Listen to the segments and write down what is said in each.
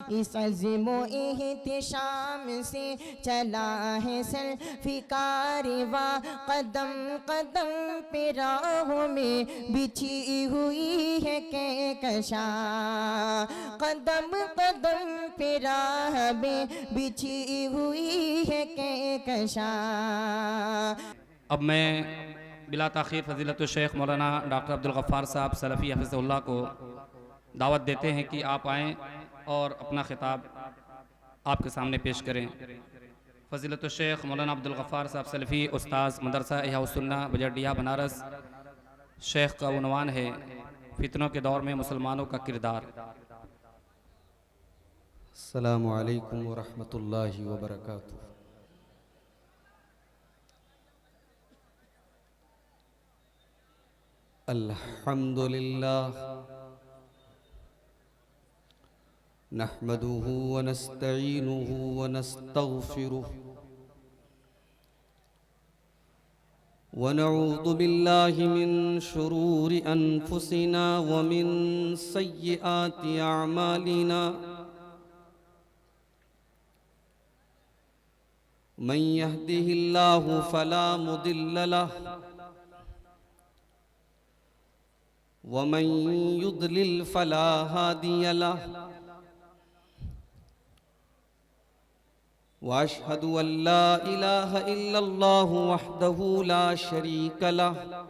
इस अज़्म व एहतिशाम से चला है सल्फ़ी कारवां, कदम कदम पे राहों में बिछी हुई है कहकशां, कदम कदम पे राह में बिछी हुई है कहकशां। अब मैं बिला ताख़ीर फ़ज़ीलत शेख मौलाना डॉक्टर अब्दुल गफ़्फ़ार साहब सलफ़ी हफ़िज़हुल्लाह को दावत देते हैं कि आप आएँ और अपना ख़िताब आपके सामने पेश करें। फ़ज़ीलत शेख मौलाना अब्दुल गफ़्फ़ार साहब सलफ़ी उस्ताज़ मदरसा इहया सुन्नह बजटिया बनारस। शेख का उन्वान है फितनों के दौर में मुसलमानों का किरदार। अस्सलामु अलैकुम व रहमतुल्लाहि व बरकातुहू। अल्हम्दुलिल्लाह नहमदुहु व नस्तईनुहु व नस्तगफिरुहु व नऊज़ु बिल्लाहि मिन शुरूरि अनफुसिना व मिन सय्यिआति अअमालिना। मन यहदिहिल्लाहु फला मुदिल्ल लहु व मन युद्लिल फला हादिय लहु। व अशहदु अल्ला इलाहा इल्लल्लाहु वहदहु ला शरीक लहु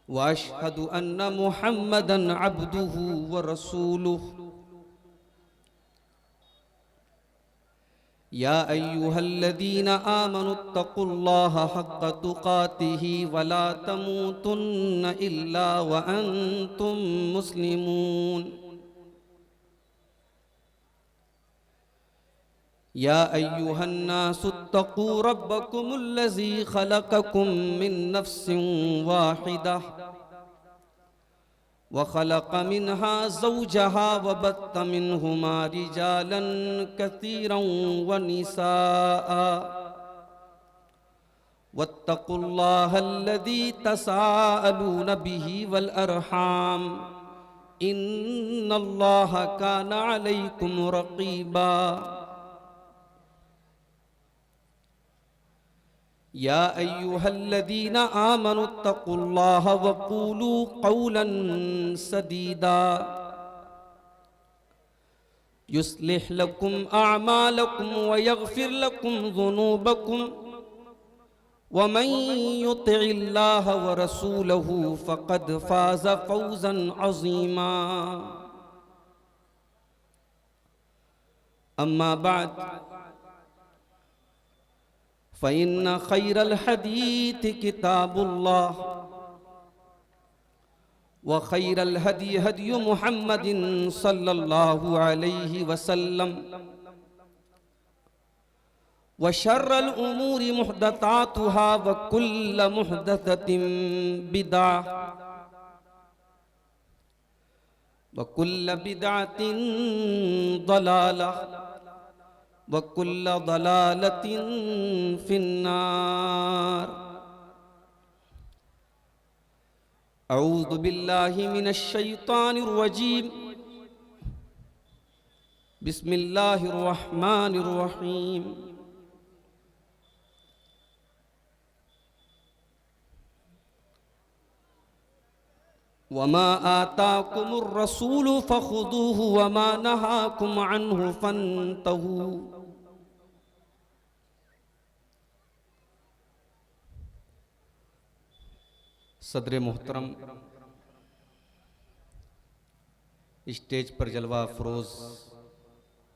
व अशहदु अन्न मुहम्मदन अब्दुहु व रसूलुहु। या अय्युहल्लज़ीना आमनुत्तक़ुल्लाहा हक़्क़ तुक़ातिही वला तमूतुन्न इल्ला व अंतुम मुस्लिमून। या अय्युहन्नासुत्तक़ू रब्बकुमुल्लज़ी ख़लक़कुम मिन नफ़्सिन वाहिदा व ख़लक़ मिन्हा ज़ौजहा व बत्त मिन्हुमा रिजालन कसीरन व निसाआ वत्तक़ुल्लाहल्लज़ी तसाअलून बिही वल अरहाम इन्नल्लाहा काना अलैकुम रक़ीबा। या अय्युहल्लज़ीना आमनुत्तक़ुल्लाहा वक़ूलू क़ौलन सदीदा युस्लिह लकुम अअमालकुम व यग़फ़िर लकुम ज़ुनूबकुम व मन युतिइल्लाह व रसूलहु फ़क़द फ़ाज़ फ़ौज़न अज़ीमा। अम्मा बअद फ़इन्न ख़ैरल हदीथ किताबुल्लाह व खैरल हदी हदी मुहम्मदिन सल्लल्लाहु अलैहि वसल्लम व शर्रल उमूरि मुहदसातुहा व कुल्ल मुहदसतिन बिदअह व कुल्ल बिदअतिन दलालह व कुल्ल दलालतिन फिन्नार। अऊज़ु बिल्लाहि मिनश शैतानिर रजीम। बिस्मिल्लाहिर रहमानिर रहीम। वमा आताकुमुर रसूलु फखुदूहु वमा नहाकुम अन्हु फंतहू। सदर मोहतरम, स्टेज पर जलवा फरोज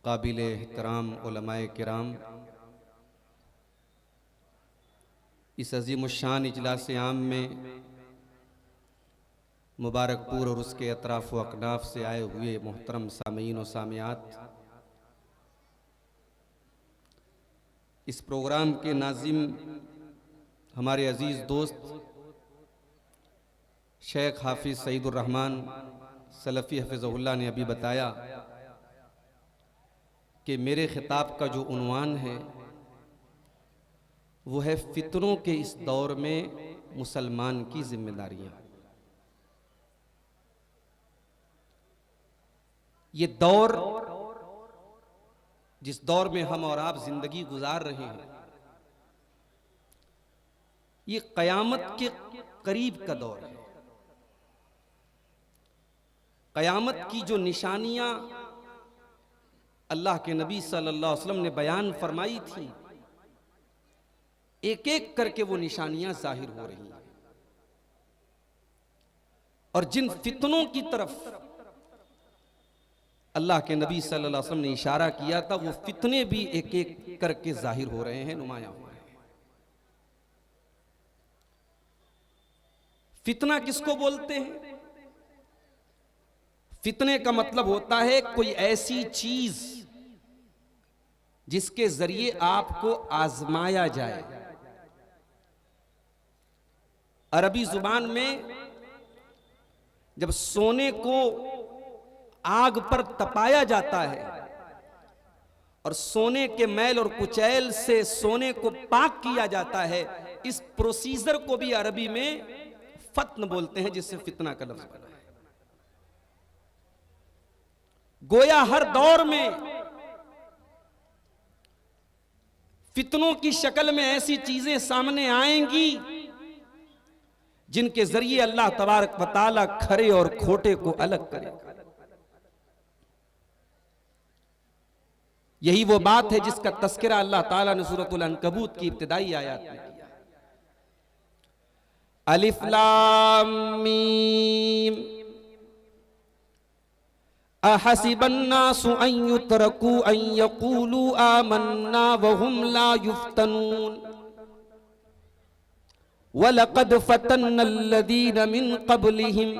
काबिल एहतराम उलमाए किराम, इस अज़ीम शान इजलास आम में मुबारकपुर और उसके अतराफ़ व अकनाफ से आए हुए मोहतरम सामीन व सामियात, इस प्रोग्राम के नाज़िम हमारे अज़ीज़ दोस्त शेख हाफिज़ सईदुर रहमान सलफ़ी हफ़िज़हुल्लाह ने अभी बताया कि मेरे ख़िताब का जो उन्वान है वो है फितनों के इस दौर में मुसलमान की जिम्मेदारियाँ। ये दौर, जिस दौर में हम और आप जिंदगी गुजार रहे हैं, ये कयामत के करीब का दौर है। कयामत की जो निशानियां अल्लाह के नबी सल्लल्लाहु अलैहि वसल्लम ने बयान फरमाई थी, एक एक करके वो निशानियां जाहिर हो रही हैं। और जिन फितनों की तरफ अल्लाह के नबी सल्लल्लाहु अलैहि वसल्लम ने इशारा किया था, वो फितने भी एक एक करके जाहिर हो रहे हैं, नुमाया हो रहे हैं। फितना किसको बोलते हैं? फितने का मतलब होता है कोई ऐसी चीज जिसके जरिए आपको आजमाया जाए। अरबी जुबान में जब सोने को आग पर तपाया जाता है और सोने के मैल और कुचैल से सोने को पाक किया जाता है, इस प्रोसीजर को भी अरबी में फत्न बोलते हैं, जिससे फितना का लफ्ज बना है। गोया हर दौर में फितनों की शक्ल में ऐसी चीजें सामने आएंगी जिनके जरिए अल्लाह तबारक व तआला खरे और खोटे को अलग करेगा। यही वो बात है जिसका तस्करा अल्लाह ताला ने सूरतुल अनकबूत की इब्तिदाई आयत में किया। अलिफ लाम मीम अहसिबन्नासु अन युतरकू अन यकूलू आमन्ना वहुम ला युफ्तनून वलक़द फ़तन्नल्लज़ीन मिन क़ब्लिहिम।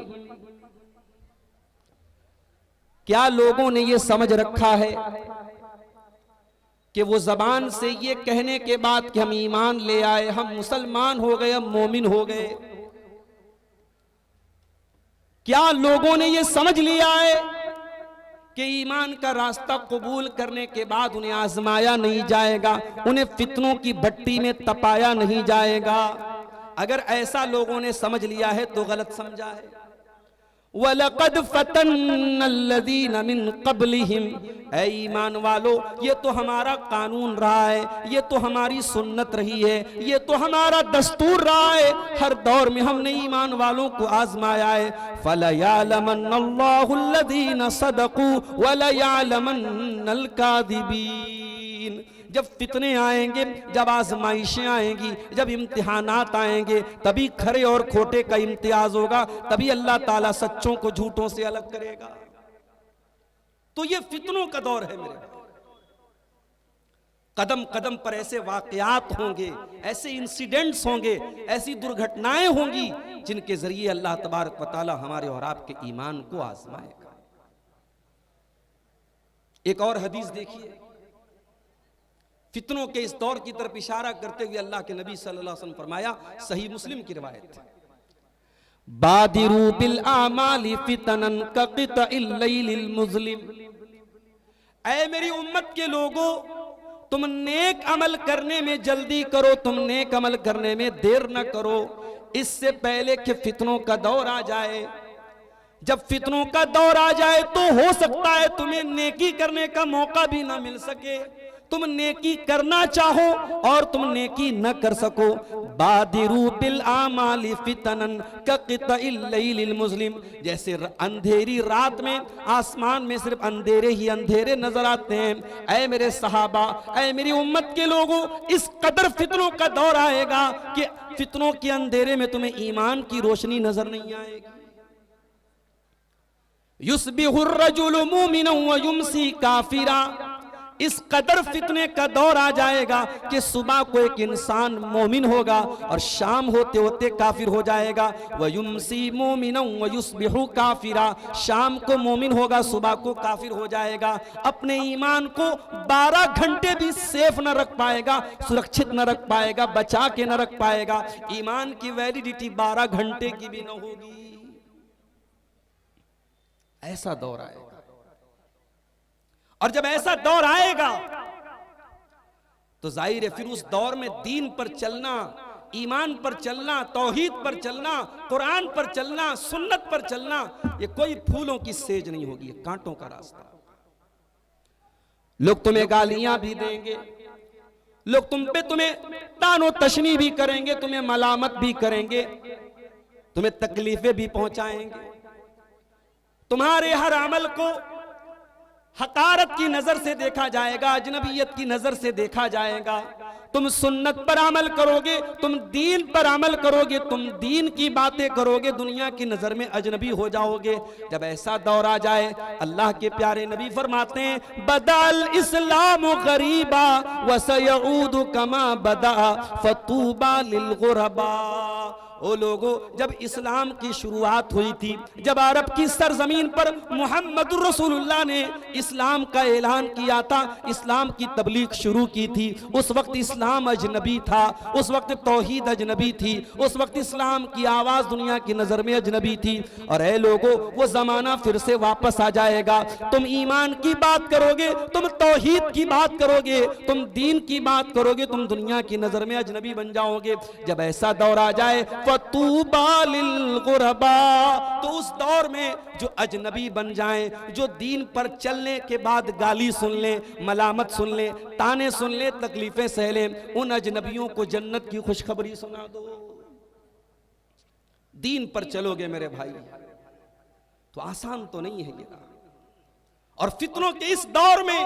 क्या लोगों ने ये समझ रखा है कि वो जबान से ये कहने के बाद कि हम ईमान ले आए, हम मुसलमान हो गए, हम मोमिन हो गए, क्या लोगों ने ये समझ लिया है कि ईमान का रास्ता कबूल करने के बाद उन्हें आजमाया नहीं जाएगा, उन्हें फितनों की भट्टी में तपाया नहीं जाएगा? अगर ऐसा लोगों ने समझ लिया है तो गलत समझा है। वलक़द फ़तन्नल्लज़ीन मिन क़ब्लिहिम, ऐ ईमान वालो, ये तो हमारा कानून रहा है, ये तो हमारी सुन्नत रही है, ये तो हमारा दस्तूर रहा है, हर दौर में हमने ईमान वालों को आजमाया है। फ़लयअलमन्नल्लाहुल्लज़ीन सदक़ू वलयअलमन्नल काज़िबीन। जब फितने आएंगे, जब आजमाइशें आएंगी, जब इम्तिहानात आएंगे, तभी खरे और खोटे का इम्तियाज होगा, तभी अल्लाह ताला सच्चों को झूठों से अलग करेगा। तो ये फितनों का दौर है मेरे भाई। कदम कदम पर ऐसे वाकयात होंगे, ऐसे इंसिडेंट्स होंगे, ऐसी दुर्घटनाएं होंगी जिनके जरिए अल्लाह तबारक व तआला हमारे और आपके ईमान को आजमाएगा। एक और हदीस देखिए, फितनों के इस दौर की तरफ इशारा करते हुए अल्लाह के नबी सल्लल्लाहु अलैहि वसल्लम फरमाया, सही मुस्लिम की रिवायत है, बादिरू बिल आमाली फितनन कक़ितइल लैलिल मुज़लिम। ऐ मेरी उम्मत के लोगों, तुम नेक अमल करने में जल्दी करो, तुम नेक अमल करने में देर न करो, इससे पहले कि फितनों का दौर आ जाए। जब फितनों का दौर आ जाए तो हो सकता है तुम्हें नेकी करने का मौका भी ना मिल सके, तुम नेकी करना चाहो और तुम नेकी न कर सको। बादिरू बिल आमाली फितनन कक़ितइल लैलिल मुज़लिम। जैसे अंधेरी रात में आसमान में सिर्फ अंधेरे ही अंधेरे नजर आते हैं, ऐ मेरे सहाबा, ऐ मेरी उम्मत के लोगों, इस कदर फितनों का दौर आएगा कि फितनों के अंधेरे में तुम्हें ईमान की रोशनी नजर नहीं आएगी। युस्बिहुर रजुलु मुमिनन व युमसी काफिरा। इस कदर फितने का दौर आ जाएगा कि सुबह को एक इंसान मोमिन होगा और शाम होते होते काफिर हो जाएगा। वयुमसी मोमिनन वयुस्बिहु काफिरा। शाम को मोमिन होगा, सुबह को काफिर हो जाएगा। अपने ईमान को 12 घंटे भी सेफ न रख पाएगा, सुरक्षित न रख पाएगा, बचा के न रख पाएगा। ईमान की वैलिडिटी 12 घंटे की भी न होगी। ऐसा दौर आएगा। और जब ऐसा दौर आएगा तो जाहिर है फिर उस दौर में दीन पर चलना ईमान पर चलना, तौहीद पर चलना, कुरान पर चलना, सुन्नत पर चलना, ये कोई फूलों की सेज नहीं होगी, ये कांटों का रास्ता। लोग तुम्हें गालियां भी देंगे, लोग तुम्हें तानो तशनी भी करेंगे, तुम्हें मलामत भी करेंगे, तुम्हें तकलीफें भी पहुंचाएंगे, तुम्हारे हर अमल को हकारत की नजर से देखा जाएगा, अजनबियत की नजर से देखा जाएगा। तुम सुन्नत पर अमल करोगे, तुम दीन पर अमल करोगे, तुम दीन की बातें करोगे, दुनिया की नजर में अजनबी हो जाओगे। जब ऐसा दौर आ जाए, अल्लाह के प्यारे नबी फरमाते हैं, बदल इस्लाम गरीबा व सयऊद कमा बदा फतूबा लिल गुरबा। ओ लोगों, जब इस्लाम की शुरुआत हुई थी, जब अरब की सरजमीन पर मोहम्मद रसूलुल्लाह ने इस्लाम का ऐलान किया था, इस्लाम की तबलीग शुरू की थी, उस वक्त इस्लाम अजनबी था, उस वक्त तौहीद अजनबी थी, उस वक्त इस्लाम की आवाज़ दुनिया की नज़र में अजनबी थी। और ऐ लोगों, वो ज़माना फिर से वापस आ जाएगा। तुम ईमान की बात करोगे, तुम तौहीद की बात करोगे, तुम दीन की बात करोगे, तुम दुनिया की नज़र में अजनबी बन जाओगे। जब ऐसा दौर आ जाए, फतूबा लिल गुरबा, तो उस दौर में जो अजनबी बन जाएं, जो दीन पर चलने के बाद गाली सुन लें, मलामत सुन लें, ताने सुन लें, तकलीफें सह लें, उन अजनबियों को जन्नत की खुशखबरी सुना दो। दीन पर चलोगे मेरे भाई तो आसान तो नहीं है ये। और फितनों के इस दौर में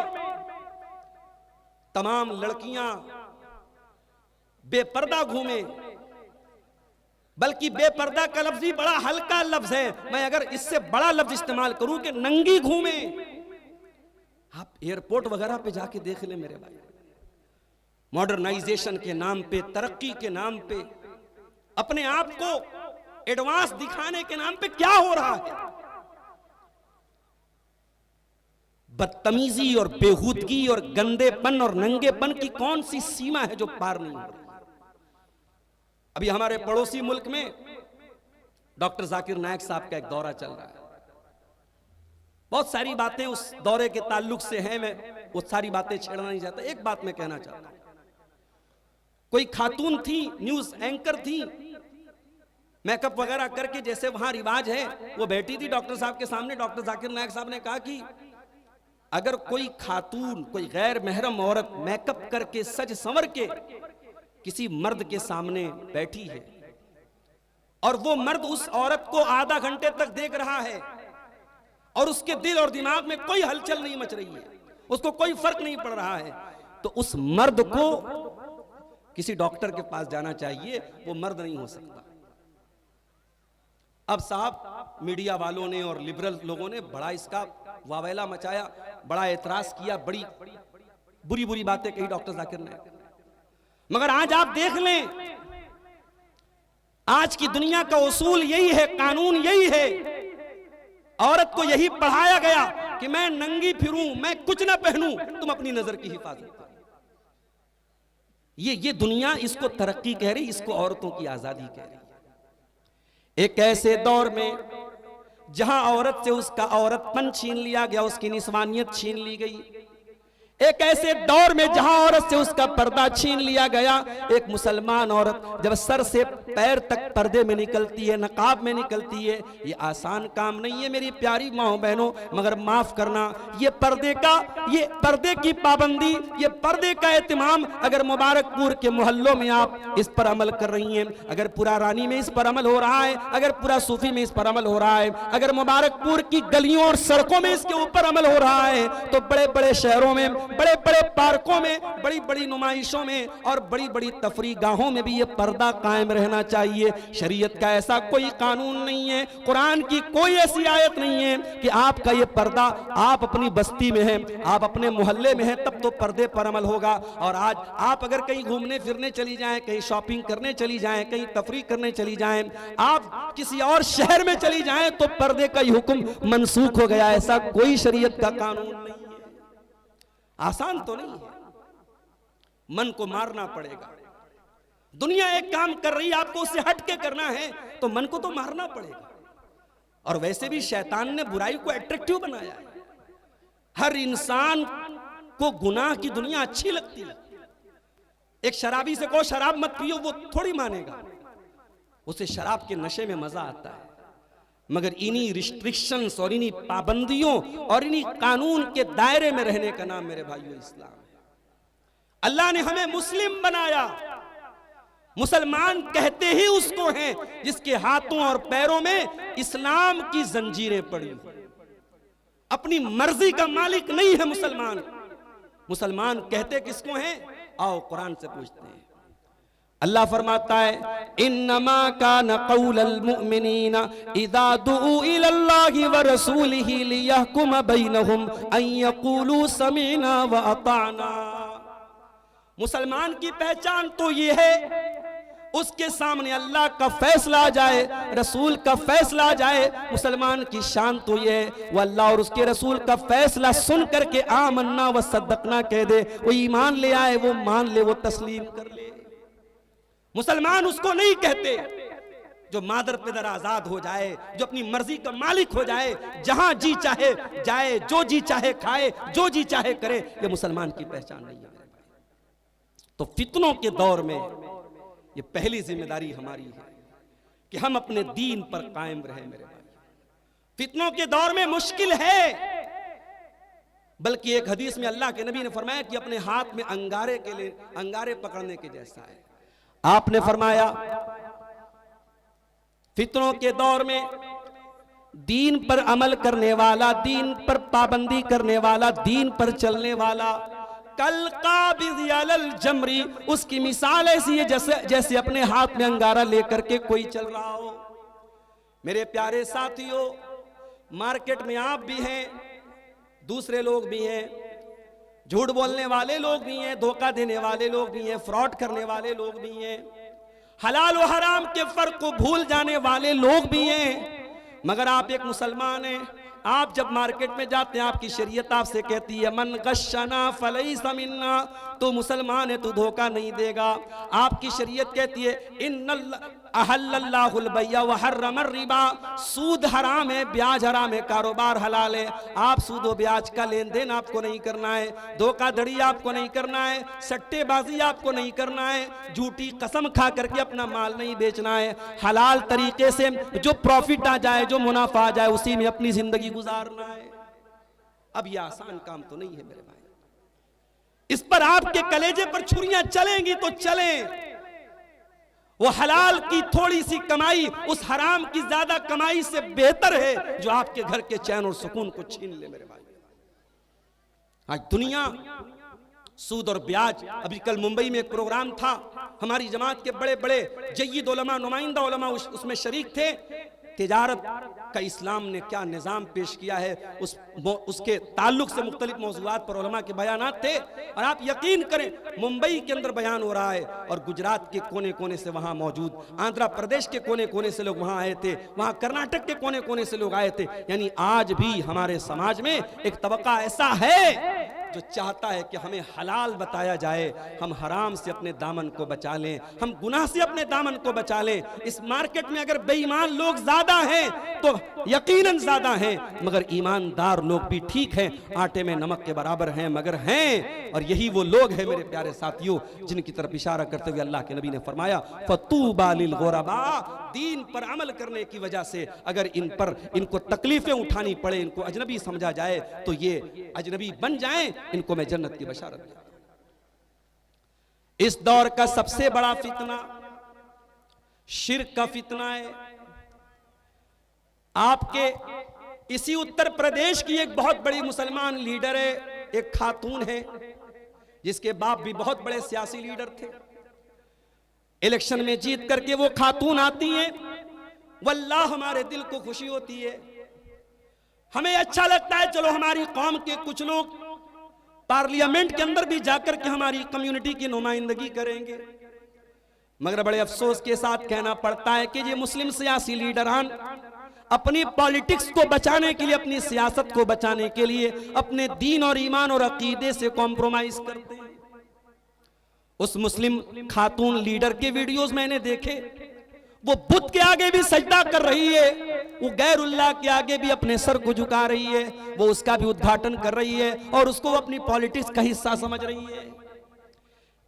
तमाम लड़कियां बेपर्दा घूमे, बल्कि बेपर्दा का लफ्ज ही बड़ा हल्का लफ्ज है। मैं अगर इससे बड़ा लफ्ज इस्तेमाल करूं कि नंगी घूमे, आप एयरपोर्ट वगैरह पे जाके देख ले मेरे भाई, मॉडर्नाइजेशन के नाम पे, तरक्की के नाम पे, अपने आप को एडवांस दिखाने के नाम पे क्या हो रहा है। बदतमीजी और बेहूदगी और गंदेपन और नंगेपन की कौन सी सीमा है जो पार नहीं हो रही। अभी हमारे पड़ोसी मुल्क में डॉक्टर जाकिर नायक साहब का एक दौरा चल रहा है। बहुत सारी बातें उस दौरे के ताल्लुक से हैं, मैं वो सारी बातें छेड़ना नहीं चाहता। एक बात मैं कहना चाहता हूं, कोई खातून थी, न्यूज एंकर थी, मेकअप वगैरह करके जैसे वहां रिवाज है, वो बैठी थी डॉक्टर साहब के सामने। डॉक्टर जाकिर नायक साहब ने कहा कि अगर कोई खातून, कोई गैर महरम औरत मेकअप करके सज संवर के किसी मर्द के सामने बैठी है और वो मर्द उस औरत को आधा घंटे तक देख रहा है और उसके दिल और दिमाग में कोई हलचल नहीं मच रही है, उसको कोई फर्क नहीं पड़ रहा है, तो उस मर्द को किसी डॉक्टर के पास जाना चाहिए, वो मर्द नहीं हो सकता। अब साहब मीडिया वालों ने और लिबरल लोगों ने बड़ा इसका वावेला मचाया, बड़ा एतराज किया, बड़ी बुरी बुरी बातें कही डॉक्टर जाकिर ने। मगर आज आप देख लें, आज की दुनिया का उसूल यही है, कानून यही है, औरत को यही पढ़ाया गया कि मैं नंगी फिरूं, मैं कुछ ना पहनूं, तुम अपनी नजर की हिफाजत करो। ये दुनिया इसको तरक्की कह रही, इसको औरतों की आजादी कह रही। एक ऐसे दौर में जहां औरत से उसका औरतपन छीन लिया गया, उसकी निस्वानियत छीन ली गई, एक ऐसे दौर में जहां औरत से उसका पर्दा छीन लिया गया। एक मुसलमान औरत जब सर से पैर तक पर्दे में निकलती है, नकाब में निकलती है, ये आसान काम नहीं है मेरी प्यारी माओ बहनों। मगर माफ करना, ये पर्दे की पाबंदी, ये पर्दे का एहतमाम अगर मुबारकपुर के मोहल्लों में आप इस पर अमल कर रही हैं, अगर पूरा रानी में इस पर अमल हो रहा है, अगर पूरा सूफी में इस पर अमल हो रहा है, अगर मुबारकपुर की गलियों और सड़कों में इसके ऊपर अमल हो रहा है, तो बड़े बड़े शहरों में, बड़े बड़े पार्कों में, बड़ी बड़ी नुमाइशों में और बड़ी बड़ी तफरी गाहों में भी ये पर्दा कायम रहना चाहिए। शरीयत का ऐसा कोई कानून नहीं है, कुरान की कोई ऐसी आयत नहीं है कि आपका ये पर्दा, आप अपनी बस्ती में हैं, आप अपने मोहल्ले में हैं, तब तो पर्दे पर अमल होगा। और आज आप अगर कहीं घूमने फिरने चली जाएं, कहीं शॉपिंग करने चली जाएं, कहीं तफरी करने चली जाएं, आप किसी और शहर में चली जाएं, तो पर्दे का हुक्म मनसूख हो गया। ऐसा कोई शरीयत का कानून नहीं है। आसान तो नहीं है, मन को मारना पड़ेगा। दुनिया एक काम कर रही है, आपको उससे हट के करना है तो मन को तो मारना पड़ेगा। और वैसे भी शैतान ने बुराई को अट्रैक्टिव बनाया है। हर इंसान को गुनाह की दुनिया अच्छी लगती है। एक शराबी से कहो शराब मत पियो, वो थोड़ी मानेगा, उसे शराब के नशे में मजा आता है। मगर इन्हीं रिस्ट्रिक्शंस और इन्हीं पाबंदियों और इन्हीं कानून के दायरे में रहने का नाम मेरे भाइयों इस्लाम है। अल्लाह ने हमें मुस्लिम बनाया। मुसलमान कहते ही उसको हैं जिसके हाथों और पैरों में इस्लाम की जंजीरें पड़ी। अपनी मर्जी का मालिक नहीं है मुसलमान। मुसलमान कहते किसको हैं? आओ कुरान से पूछते हैं। अल्लाह फरमाता है इन्नमा कान क़ौलल मुमिनीना इज़ा दुऊ इलल्लाहि व रसूलिही लियहकुम बैनहुम अन यक़ूलू समीना व अताना। मुसलमान की पहचान तो ये है, उसके सामने अल्लाह का फैसला आ जाए, रसूल का फैसला आ जाए। मुसलमान की शान तो ये है वो अल्लाह और उसके रसूल का फैसला सुन करके आमन्ना व सद्दकना कह दे, वो ईमान ले आए, वो मान ले, वो तस्लीम कर ले। मुसलमान उसको नहीं कहते जो मादर पिदर आजाद हो जाए, जो अपनी मर्जी का मालिक हो जाए, जहां जी चाहे जाए, जो जी चाहे खाए, जो जी चाहे करे। ये मुसलमान की पहचान नहीं है। तो फितनों के दौर में ये पहली जिम्मेदारी हमारी है कि हम अपने दीन पर कायम रहें मेरे भाई। फितनों के दौर में मुश्किल है, बल्कि एक हदीस में अल्लाह के नबी ने फरमाया कि अपने हाथ में अंगारे के लिए अंगारे पकड़ने के जैसा है। आपने फरमाया फितनों के दौर में दीन पर अमल करने वाला, दीन पर पाबंदी करने वाला, दीन पर चलने वाला कल काबिज़ अलल जमरी, उसकी मिसाल ऐसी है जैसे अपने हाथ में अंगारा लेकर के कोई चल रहा हो। मेरे प्यारे साथियों, मार्केट में आप भी हैं, दूसरे लोग भी हैं, झूठ बोलने वाले लोग भी हैं, धोखा देने वाले लोग भी हैं, फ्रॉड करने वाले लोग भी हैं, हलाल और हराम के फर्क को भूल जाने वाले लोग भी हैं। मगर आप एक मुसलमान हैं। आप जब मार्केट में जाते हैं, आपकी शरीयत आपसे कहती है मन गश्शना फलैसा मिन्ना, तो मुसलमान है, तू धोखा नहीं देगा। आपकी शरीयत कहती है इन्नल्लाह अहल्लल्लाहुल बै'a व हर्रमर रिबा, सूद हराम है, ब्याज हराम है, कारोबार हलाल है। आप सूद व ब्याज का लेन देन आपको नहीं करना है, धोखाधड़ी आपको नहीं करना है, सट्टेबाजी आपको नहीं करना है, झूठी कसम खा करके अपना माल नहीं बेचना है। हलाल तरीके से जो प्रॉफिट आ जाए, जो मुनाफा आ जाए, उसी में अपनी जिंदगी गुजारना है। अब यह आसान काम तो नहीं है मेरे भाई। इस पर आपके कलेजे पर छुरियां चलेंगी तो चलें। वो हलाल की थोड़ी सी कमाई उस हराम की ज्यादा कमाई से बेहतर है जो आपके घर के चैन और सुकून को छीन ले मेरे भाई। आज दुनिया सूद और ब्याज, अभी कल मुंबई में एक प्रोग्राम था, हमारी जमात के बड़े बड़े जय्यद उलमा, नुमाइंदा उलमा उसमें शरीक थे। तिजारत का इस्लाम ने क्या निज़ाम पेश किया है, उसके ताल्लुक से मुख्तलिफ मौज़ूआत पर उलमा के बयानात थे। और आप यकीन करें, मुंबई के अंदर बयान हो रहा है और गुजरात के कोने कोने से वहाँ मौजूद, आंध्र प्रदेश के कोने कोने से लोग वहाँ आए थे, वहाँ कर्नाटक के कोने कोने से लोग आए थे। यानी आज भी हमारे समाज में एक तबका ऐसा है जो चाहता है कि हमें हलाल बताया जाए, हम हराम से अपने दामन को बचा लें, हम गुनाह से अपने दामन को बचा लें। इस मार्केट में अगर बेईमान लोग ज्यादा हैं तो यकीनन ज्यादा हैं, मगर ईमानदार लोग भी ठीक हैं, आटे में नमक के बराबर हैं, मगर हैं। और यही वो लोग हैं मेरे प्यारे साथियों जिनकी तरफ इशारा करते हुए अल्लाह के नबी ने फरमाया फतूबा लिल गुरबा, दीन पर अमल करने की वजह से अगर इनको तकलीफें उठानी पड़े, इनको अजनबी समझा जाए, तो ये अजनबी बन जाएं, इनको मैं जन्नत की बशारत देता हूं। इस दौर का सबसे बड़ा फितना शिर्क का फितना है। आपके इसी उत्तर प्रदेश की एक बहुत बड़ी मुसलमान लीडर है, एक खातून है जिसके बाप भी बहुत बड़े सियासी लीडर थे। इलेक्शन में जीत करके वो खातून आती हैं, वल्लाह हमारे दिल को खुशी होती है, हमें अच्छा लगता है। चलो हमारी कौम के कुछ लोग पार्लियामेंट के अंदर भी जाकर के हमारी कम्युनिटी की नुमाइंदगी करेंगे, मगर बड़े अफसोस के साथ कहना पड़ता है कि ये मुस्लिम सियासी लीडरान अपनी पॉलिटिक्स को बचाने के लिए, अपनी सियासत को बचाने के लिए अपने दीन और ईमान और अकीदे से कॉम्प्रोमाइज करते हैं। उस मुस्लिम खातून लीडर के वीडियोस मैंने देखे, वो बुत के आगे भी सजदा कर रही है, वो गैरुल्लाह के आगे भी अपने सर को झुका रही है, वो उसका भी उद्घाटन कर रही है और उसको अपनी पॉलिटिक्स का हिस्सा समझ रही है।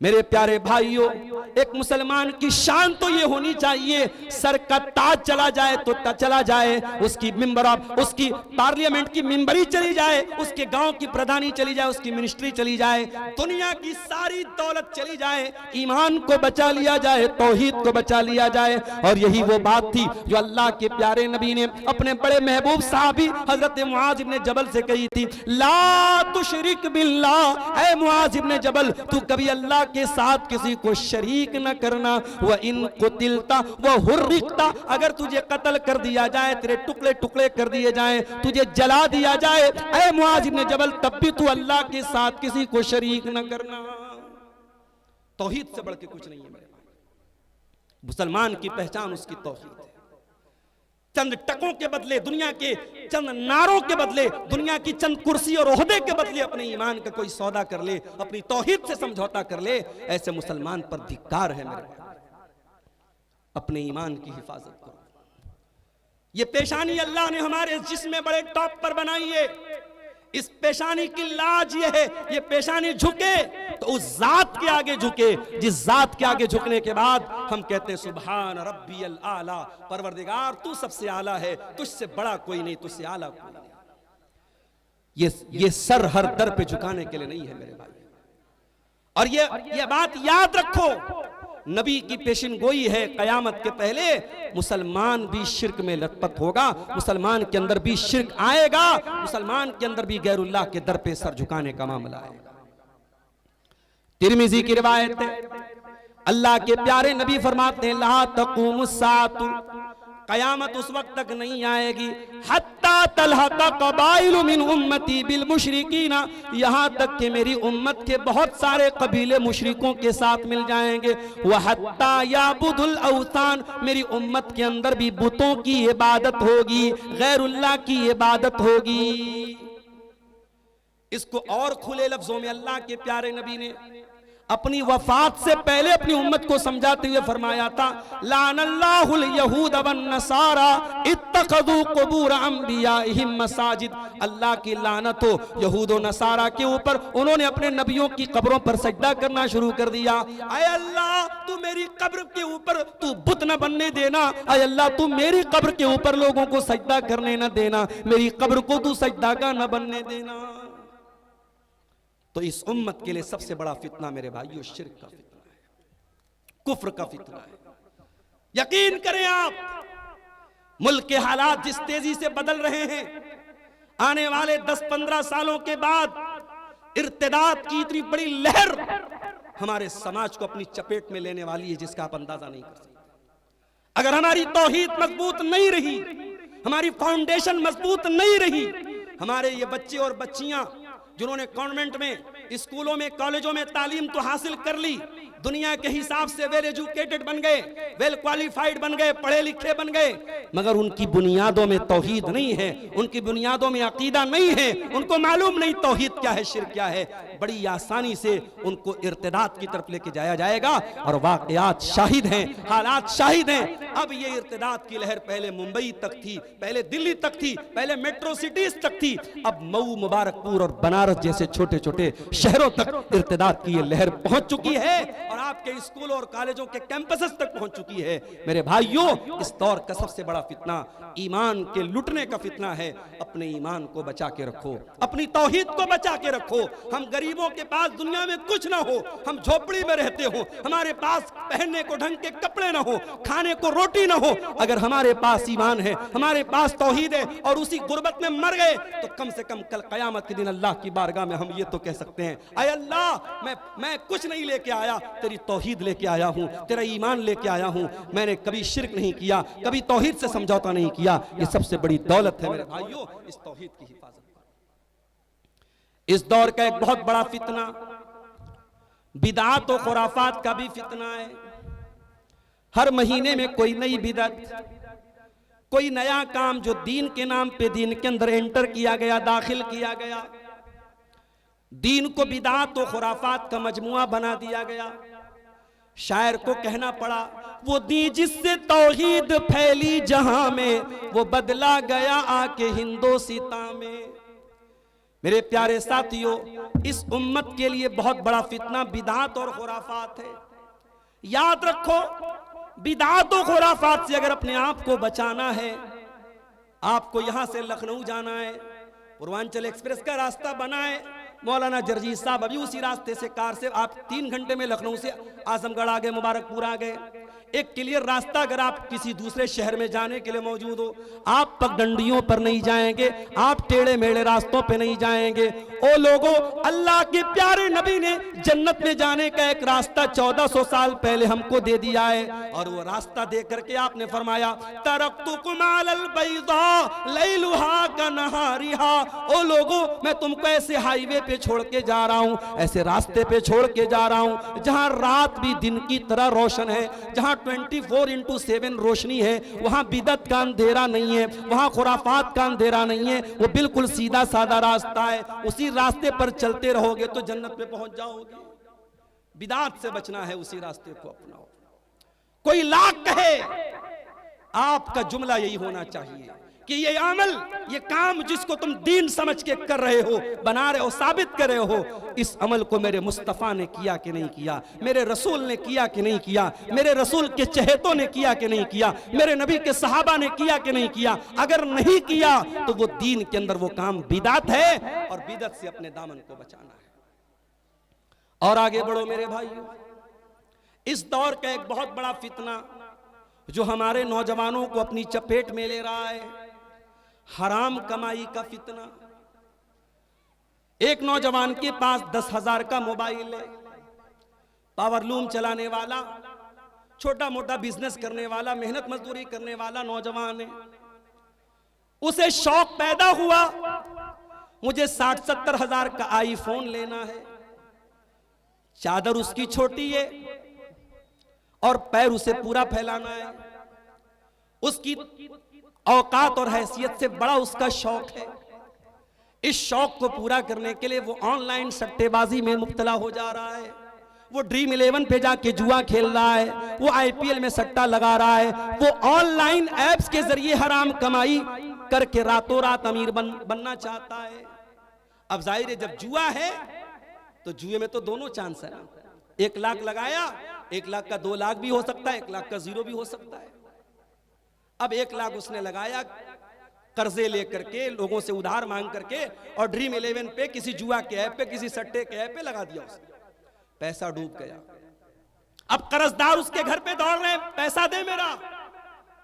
मेरे प्यारे भाइयों, एक मुसलमान की शान तो ये होनी चाहिए, सर का ताज चला जाए तो चला जाए, उसकी मिंबर उसकी पार्लियामेंट की मिंबरी चली जाए, उसके गांव की प्रधानी चली जाए, उसकी मिनिस्ट्री चली जाए, दुनिया की सारी दौलत चली जाए, ईमान को बचा लिया जाए, तौहीद को बचा लिया जाए। और यही वो बात थी जो अल्लाह के प्यारे नबी ने अपने बड़े महबूब साहबी हजरत मुआज इब्ने जबल से कही थी, ला तुशरिक बिल्लाह, ऐ मुआज इब्ने जबल, तू कभी अल्लाह के साथ किसी को शरीक न करना। वह इन कुतिलता वह हुर्रिकता, अगर तुझे कत्ल कर दिया जाए, तेरे टुकड़े टुकड़े कर दिए जाए, तुझे जला दिया जाए, ऐ मुआज इब्ने जबल, तब भी तू अल्लाह के साथ किसी को शरीक न करना। तौहीद से बढ़ के कुछ नहीं है मेरे भाई। मुसलमान की पहचान उसकी तौहीद है। चंद टकों के बदले, दुनिया के चंद नारों के बदले, दुनिया की चंद कुर्सी और ओहदे के बदले अपने ईमान का कोई सौदा कर ले, अपनी तौहीद से समझौता कर ले, ऐसे मुसलमान पर धिक्कार है मेरे भाई। अपने ईमान की हिफाजत करो। ये पेशानी अल्लाह ने हमारे जिस्म में बड़े टॉप पर बनाई है। इस पेशानी की लाज ये है, ये पेशानी झुके तो उस जात के आगे झुके, जिस जात के आगे झुकने के बाद हम कहते हैं सुभान रब्बियल आला, परवरदिगार तू सबसे आला है, तुझसे बड़ा कोई नहीं, तुझसे आला कोई नहीं। ये सर हर दर पे झुकाने के लिए नहीं है मेरे भाई। और ये बात याद रखो, नबी की पेशिन गोई है, कयामत के पहले मुसलमान भी शिर्क में लतपत होगा, मुसलमान के अंदर भी शिर्क आएगा, मुसलमान के अंदर भी गैरुल्लाह के दर पे सर झुकाने का मामला आएगा। तिरमिजी की रिवायत है, अल्लाह के प्यारे नबी फरमाते हैं, ला तक़ूमुस्साअतु, कयामत उस वक्त तक नहीं आएगी, हत्ता तलहक़ क़बाइलु मिन उम्मती बिल मुशरिकीना, यहाँ तक कि मेरी उम्मत के बहुत सारे कबीले मुशरिकों के साथ मिल जाएंगे। व हत्ता याबुदुल औसान, मेरी उम्मत के अंदर भी बुतों की इबादत होगी, गैरुल्लाह की इबादत होगी। इसको और खुले लफ्जों में अल्लाह के प्यारे नबी ने अपनी वफात से पहले अपनी उम्मत को समझाते हुए फरमाया था, लानल्लाहुल यहूद वन नसारा इत्तखज़ू कुबूर अंबियाइहिम मसाजिद, अल्लाह की लानत हो यहूद और नसारा के ऊपर, उन्होंने अपने नबियों की कब्रों पर सजदा करना शुरू कर दिया। आय अल्लाह तू मेरी कब्र के ऊपर तू बुत न बनने देना, आय अल्लाह तू मेरी कब्र के ऊपर लोगों को सजदा करने न देना, मेरी कब्र को तू सजदा का न बनने देना। तो इस उम्मत के लिए सबसे बड़ा फितना मेरे भाइयों शिर्क का फितना है, कुफ्र का फितना है। यकीन करें आप, मुल्क के हालात जिस तेजी से बदल रहे हैं, आने वाले 10-15 सालों के बाद इर्तिदाद की इतनी बड़ी लहर हमारे समाज को अपनी चपेट में लेने वाली है, जिसका आप अंदाजा नहीं कर सकते। अगर हमारी तौहीद मजबूत नहीं रही, हमारी फाउंडेशन मजबूत नहीं रही, हमारे ये बच्चे और बच्चियां जिन्होंने कॉन्वेंट में, स्कूलों में, कॉलेजों में तालीम तो हासिल कर ली, दुनिया के हिसाब से वेल एजुकेटेड बन गए, वेल क्वालिफाइड बन गए, पढ़े लिखे बन गए, मगर उनकी बुनियादों में तौहीद नहीं है, उनकी बुनियादों में अकीदा नहीं है, उनको मालूम नहीं तौहीद क्या है, शिर्क क्या है। बड़ी आसानी से उनको इर्तिदाद की तरफ लेके जाया जाएगा और वाकयात शाहिद हैं, हालात शाहिद हैं। अब ये इर्तिदाद की लहर पहले मुंबई तक थी, पहले दिल्ली तक थी, पहले मेट्रो सिटीज तक थी, अब मऊ, मुबारकपुर और बनारस जैसे छोटे छोटे शहरों तक इर्तिदाद की ये लहर पहुंच चुकी है और आपके स्कूलों और कॉलेजों के कैंपसेस तक पहुंच चुकी है। मेरे भाइयों, इस दौर का सबसे बड़ा फितना ईमान के लुटने का फितना है। अपने ईमान को बचा के रखो, अपनी तौहीद को बचा के रखो। हम गरीबों के पास दुनिया में कुछ ना हो, हम झोपड़ी में रहते हो, हमारे पास पहनने को ढंग के कपड़े ना हो, खाने को रोटी ना हो, अगर हमारे पास ईमान है, हमारे पास तौहीद है और उसी गुर्बत में मर गए, तो कम से कम कल कयामत के दिन अल्लाह की बारगाह में हम ये तो कह सकते हैं, आय अल्लाह मैं कुछ नहीं लेके आया, तेरी तौहीद लेके आया हूं, तेरा ईमान लेके आया हूं, मैंने कभी शिर्क नहीं किया, कभी तौहीद से समझौता नहीं किया। ये सबसे बड़ी दौलत है मेरे भाइयों, इस तौहीद की हिफाजत। इस दौर का एक बहुत बड़ा फितना बिदात और खुराफात का भी फितना है। हर महीने में कोई नई बिदअत, कोई नया काम जो दीन के नाम पे दीन के अंदर एंटर किया गया, दाखिल किया गया, दीन को बिदात और खुराफात का मजमुआ बना दिया गया। शायर को कहना पड़ा, वो दी जिससे तौहीद फैली जहां में, वो बदला गया आके हिंदोसिता में। मेरे प्यारे साथियों, इस उम्मत के लिए बहुत बड़ा फितना बिदात और खुराफात है। याद रखो, बिदात और खुराफात से अगर अपने आप को बचाना है, आपको यहां से लखनऊ जाना है, पूर्वांचल एक्सप्रेस का रास्ता बना है, मौलाना जरजीत साहब अभी उसी रास्ते से कार से आप 3 घंटे में लखनऊ से आजमगढ़ आ गए, मुबारकपुर आ गए। एक क्लियर रास्ता अगर आप किसी दूसरे शहर में जाने के लिए मौजूद हो, आप पगडंडियों पर नहीं जाएंगे, आप टेढ़े मेढ़े रास्तों पे नहीं जाएंगे। ओ लोगों, अल्लाह के प्यारे नबी ने जन्नत में जाने का एक रास्ता 1400 साल पहले हमको दे दिया है, और वो रास्ता दे करके आपने फरमाया तरक्तुकुम अलल बैदा लैलुहा कनहारिहा। ओ लोगों, मैं तुमको ऐसे हाईवे पे छोड़ के जा रहा हूं, ऐसे रास्ते पे छोड़ के जा रहा हूं जहां रात भी दिन की तरह रोशन है, जहां 24/7 रोशनी है, वहां बिदत का अंधेरा नहीं है, वहां खुराफात का अंधेरा नहीं है, वो बिल्कुल सीधा साधा रास्ता है। उसी रास्ते पर चलते रहोगे तो जन्नत पे पहुंच जाओगे। बिदात से बचना है, उसी रास्ते को अपनाओ। कोई लाख कहे, आपका जुमला यही होना चाहिए कि ये अमल, ये काम जिसको तुम दीन समझ के कर रहे हो, बना रहे हो, साबित कर रहे हो, इस अमल को मेरे मुस्तफ़ा ने किया कि नहीं किया, मेरे रसूल ने किया कि नहीं किया, मेरे रसूल के चहेतों ने किया कि नहीं किया, मेरे नबी के सहाबा ने किया कि नहीं किया। अगर नहीं किया तो वो दीन के अंदर वो काम बिदात है, और बिदत से अपने दामन को बचाना है। और आगे बढ़ो मेरे भाइयों, इस दौर का एक बहुत बड़ा फितना जो हमारे नौजवानों को अपनी चपेट में ले रहा है, हराम कमाई का फितना। एक नौजवान के पास 10,000 का मोबाइल है, पावरलूम चलाने वाला, छोटा मोटा बिजनेस करने वाला, मेहनत मजदूरी करने वाला नौजवान है। उसे शौक पैदा हुआ, मुझे 60-70 हजार का आईफोन लेना है। चादर उसकी छोटी है और पैर उसे पूरा फैलाना है। उसकी औकात और हैसियत से बड़ा उसका शौक है। इस शौक को पूरा करने के लिए वो ऑनलाइन सट्टेबाजी में मुब्तला हो जा रहा है, वो ड्रीम 11 पे जाके जुआ खेल रहा है, वो IPL में सट्टा लगा रहा है, वो ऑनलाइन एप्स के जरिए हराम कमाई करके रातों रात अमीर बनना चाहता है। अब जाहिर है, जब जुआ है तो जुए में तो दोनों चांस है ना। 1 लाख लगाया, 1 लाख का 2 लाख भी हो सकता है, 1 लाख का 0 भी हो सकता है। अब 1 लाख उसने लगाया कर्जे लेकर के, लोगों से उधार मांग करके, और ड्रीम 11 पे, किसी जुआ के ऐप पे, किसी सट्टे के ऐप पे लगा दिया उसने। पैसा डूब गया। अब कर्जदार उसके घर पे दौड़ रहे हैं, पैसा दे मेरा,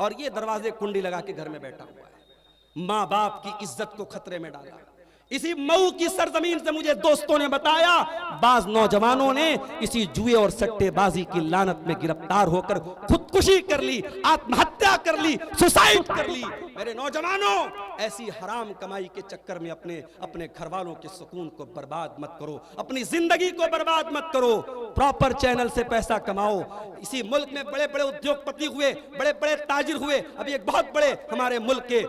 और ये दरवाजे कुंडी लगा के घर में बैठा हुआ है। माँ बाप की इज्जत को खतरे में डाला। इसी मऊ की सरजमीन से मुझे दोस्तों ने बताया, बाज नौजवानों ने इसी जुए और सट्टेबाजी की लानत में गिरफ्तार होकर खुदकुशी कर ली, आत्महत्या कर ली, सुसाइड कर ली। मेरे नौजवानों, ऐसी हराम कमाई के चक्कर में अपने घर वालों के सुकून को बर्बाद मत करो, अपनी जिंदगी को बर्बाद मत करो। प्रॉपर चैनल से पैसा कमाओ। इसी मुल्क में बड़े बड़े उद्योगपति हुए, बड़े बड़े ताजिर हुए। अभी एक बहुत बड़े हमारे मुल्क के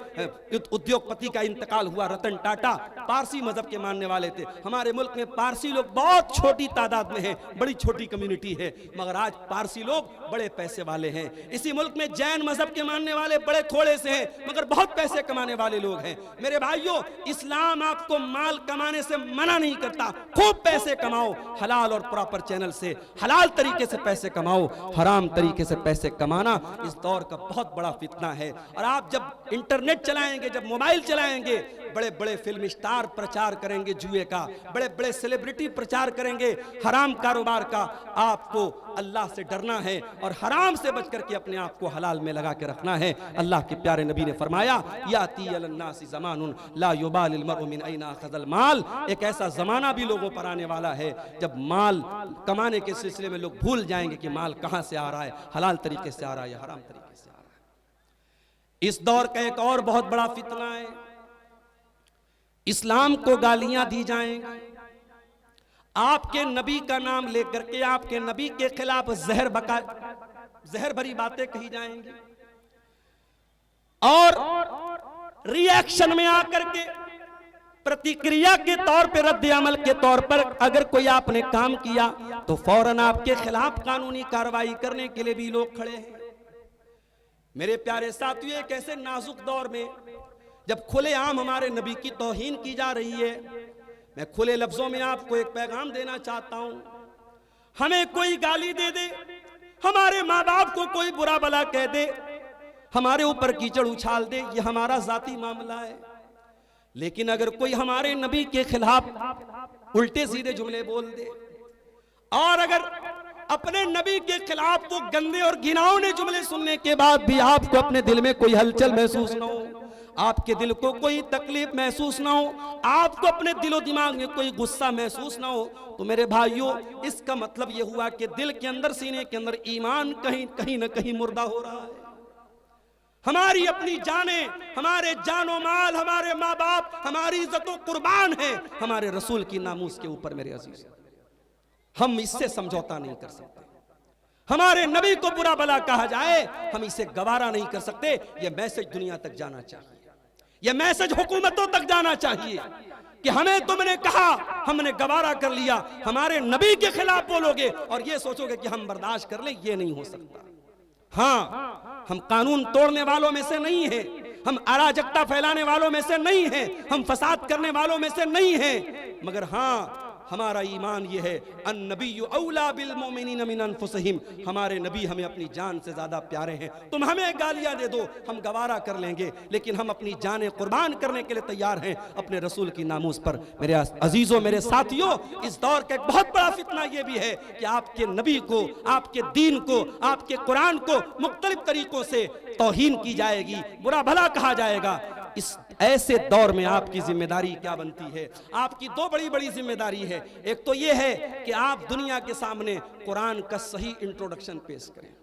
उद्योगपति का इंतकाल हुआ, रतन टाटा, पारसी मजहब के मानने वाले थे। हमारे मुल्क में पारसी लोग बहुत छोटी तादाद में हैं, बड़ी छोटी कम्युनिटी है, मगर आज पारसी लोग बड़े पैसे वाले हैं। इसी मुल्क में जैन मजहब के मानने वाले बड़े थोड़े से हैं, मगर बहुत पैसे कमाने वाले लोग हैं। मेरे भाइयों, इस्लाम आपको माल कमाने से मना नहीं करता। खूब पैसे कमाओ, हलाल और प्रॉपर चैनल से, हलाल तरीके से पैसे कमाओ। हराम तरीके से पैसे कमाना इस दौर का बहुत बड़ा फितना है। और आप जब इंटरनेट चलाएंगे, जब मोबाइल चलाएंगे, बड़े बड़े फिल्म स्टार प्रचार करेंगे जुए का, बड़े बड़े सेलिब्रिटी प्रचार करेंगे हराम कारोबार का। आपको अल्लाह से डरना है और हराम से बच करके अपने आप को हलाल में लगा के रखना है। अल्लाह के प्यारे नबी ने फरमाया, याती अलन्नासी ज़मानुन ला युबालिल मर्उ मिन ऐना अख़ज़ल माल। एक ऐसा जमाना भी लोगों पर आने वाला है जब माल कमाने के सिलसिले में लोग भूल जाएंगे कि माल कहां से आ रहा है, हलाल तरीके से आ रहा है या हराम तरीके से आ रहा है। इस दौर का एक और बहुत बड़ा फितना है, इस्लाम को गालियां दी जाएंगी, आपके नबी का नाम लेकर के आपके नबी के खिलाफ जहर भरी बातें कही जाएंगी, और रिएक्शन में आकर के, प्रतिक्रिया के तौर पे, रद्द अमल के तौर पर अगर कोई आपने काम किया तो फौरन आपके खिलाफ कानूनी कार्रवाई करने के लिए भी लोग खड़े हैं। मेरे प्यारे साथियों, एक ऐसे नाजुक दौर में जब खुलेआम हमारे नबी की तौहीन की जा रही है, मैं खुले लफ्जों में आपको एक पैगाम देना चाहता हूं, हमें कोई गाली दे दे, हमारे माँ बाप को कोई बुरा भला कह दे, हमारे ऊपर कीचड़ उछाल दे, ये हमारा जाती मामला है। लेकिन अगर कोई हमारे नबी के खिलाफ उल्टे सीधे जुमले बोल दे, और अगर अपने नबी के खिलाफ वो गंदे और घिनौने जुमले सुनने के बाद भी आपको अपने दिल में कोई हलचल महसूस ना हो, आपके दिल को कोई तकलीफ महसूस ना हो, आपको अपने दिलो दिमाग में कोई गुस्सा महसूस ना हो, तो मेरे भाइयों इसका मतलब यह हुआ कि दिल के अंदर, सीने के अंदर ईमान कहीं ना कहीं मुर्दा हो रहा है। हमारी अपनी जाने, हमारे जानो माल, हमारे माँ बाप, हमारी इज्जतों कुर्बान है हमारे रसूल की नामूस के ऊपर। मेरे अजीज, हम इससे समझौता नहीं कर सकते। हमारे नबी को बुरा भला कहा जाए, हम इसे गवारा नहीं कर सकते। यह मैसेज दुनिया तक जाना चाहिए, यह मैसेज हुकूमतों तक जाना चाहिए कि हमें तुमने कहा, हमने गवारा कर लिया, हमारे नबी के खिलाफ बोलोगे और ये सोचोगे कि हम बर्दाश्त कर लें, ये नहीं हो सकता। हाँ, हम कानून तोड़ने वालों में से नहीं हैं, हम अराजकता फैलाने वालों में से नहीं हैं, हम फसाद करने वालों में से नहीं हैं, मगर हाँ हमारा ईमान ये है, अन्नबिय्यु औला बिल मोमिनीन मिन अनफुसिहिम, हमारे नबी हमें अपनी जान से ज्यादा प्यारे हैं। तुम हमें गालियां दे दो, हम गवारा कर लेंगे, लेकिन हम अपनी जानें कुर्बान करने के लिए तैयार हैं अपने रसूल की नामूस पर। मेरे अजीजों, मेरे साथियों, इस दौर का एक बहुत बड़ा फितना यह भी है कि आपके नबी को, आपके दीन को, आपके कुरान को मुख्तलिफ तरीकों से तौहीन की जाएगी, बुरा भला कहा जाएगा। इस ऐसे दौर में आपकी जिम्मेदारी क्या बनती है? आपकी दो बड़ी बड़ी जिम्मेदारी है। एक तो यह है कि आप दुनिया के सामने कुरान का सही इंट्रोडक्शन पेश करें,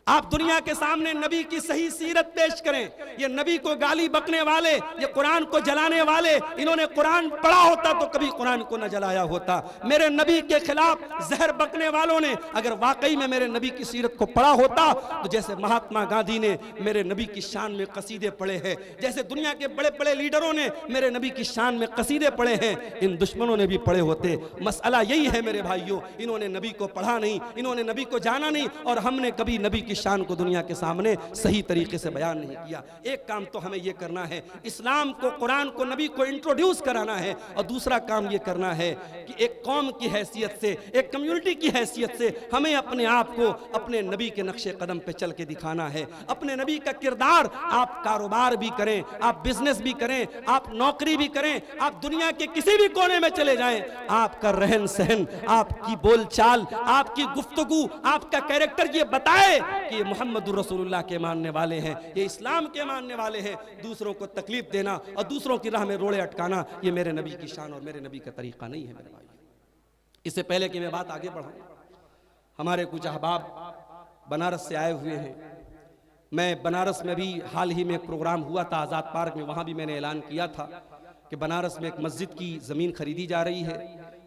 आप दुनिया के सामने नबी की सही सीरत पेश करें। ये नबी को गाली बकने वाले, ये कुरान को जलाने वाले, इन्होंने कुरान पढ़ा होता तो कभी कुरान को न जलाया होता। मेरे नबी के खिलाफ जहर बकने वालों ने अगर वाकई में मेरे नबी की सीरत को पढ़ा होता, तो जैसे महात्मा गांधी ने मेरे नबी की शान में कसीदे पढ़े हैं, जैसे दुनिया के बड़े बड़े लीडरों ने मेरे नबी की शान में कसीदे पढ़े हैं, इन दुश्मनों ने भी पढ़े होते। मसला यही है मेरे भाइयों, इन्होंने नबी को पढ़ा नहीं, इन्होंने नबी को जाना नहीं, और हमने कभी नबी की शान को दुनिया के सामने सही तरीके से बयान नहीं किया। एक काम तो हमें यह करना है, इस्लाम को, कुरान को, नबी को इंट्रोड्यूस कराना है, और दूसरा काम यह करना है कि एक कौम की हैसियत से, एक कम्युनिटी की हैसियत से हमें अपने आप को अपने नबी के नक्शे कदम पे चल के दिखाना है। अपने नबी का किरदार, आप कारोबार भी करें, आप बिजनेस भी करें, आप नौकरी भी करें, आप दुनिया के किसी भी कोने में चले जाएं, आपका रहन सहन, आपकी बोलचाल, आपकी गुफ्तगू, आपका कैरेक्टर ये बताए कि मोहम्मद रसूलुल्लाह के मानने वाले हैं, ये इस्लाम के मानने वाले हैं। दूसरों को तकलीफ देना और दूसरों की राह में रोड़े अटकाना, ये मेरे नबी की शान और मेरे नबी का तरीका नहीं है मेरे भाई। इससे पहले कि मैं बात आगे बढ़ाऊं, हमारे कुछ अहबाब बनारस से आए हुए हैं। मैं बनारस में भी हाल ही में एक प्रोग्राम हुआ था आज़ाद पार्क में, वहाँ भी मैंने ऐलान किया था कि बनारस में एक मस्जिद की ज़मीन खरीदी जा रही है।